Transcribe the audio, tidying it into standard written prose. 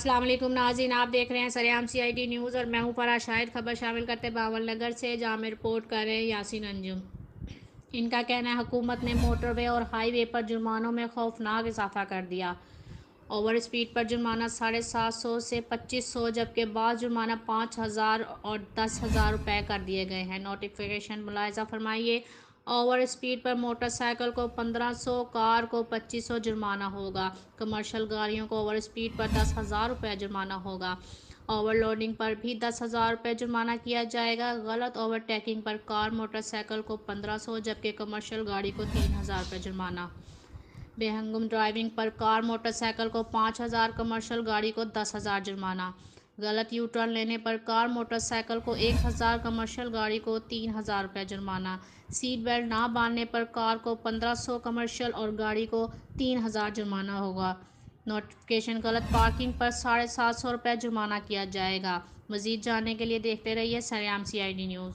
السلام علیکم ناظرین، آپ دیکھ رہے ہیں سریام سی آئی ڈی نیوز اور میں ہوں فرا شاہد۔ خبر شامل کرتے باول نگر سے، جہاں میں رپورٹ کر رہے ہیں یاسین انجم۔ ان کا کہنا ہے حکومت نے موٹر وے اور ہائی وے پر جرمانوں میں خوفناک اضافہ کر دیا۔ اوور اسپیڈ پر جرمانہ 750 سے 2500 جبکہ بعض جرمانہ 5000 اور 10,000 روپے کر دیے گئے ہیں۔ نوٹیفیکیشن ملاحظہ فرمائیے۔ اوور اسپیڈ پر موٹر سائیکل کو 1500، کار کو 2500 جرمانہ ہوگا۔ کمرشل گاڑیوں کو اوور اسپیڈ پر 10,000 روپے جرمانہ ہوگا۔ اوور لوڈنگ پر بھی 10,000 روپے جرمانہ کیا جائے گا۔ غلط اوور ٹیکنگ پر کار موٹر سائیکل کو 1500 جبکہ کمرشل گاڑی کو 3000 روپے جرمانہ۔ بے ہنگم ڈرائیونگ پر کار موٹر سائیکل کو 5000، کمرشل گاڑی کو 10,000 جرمانہ۔ غلط یو ٹرن لینے پر کار موٹر سائیکل کو 1000، کمرشل گاڑی کو 3000 روپے جرمانہ۔ سیٹ بیلٹ نہ باندھنے پر کار کو 1500، کمرشل اور گاڑی کو 3000 جرمانہ ہوگا۔ نوٹیفیکیشن غلط پارکنگ پر 750 روپے جرمانہ کیا جائے گا۔ مزید جاننے کے لیے دیکھتے رہیے سریام سی آئی ڈی نیوز۔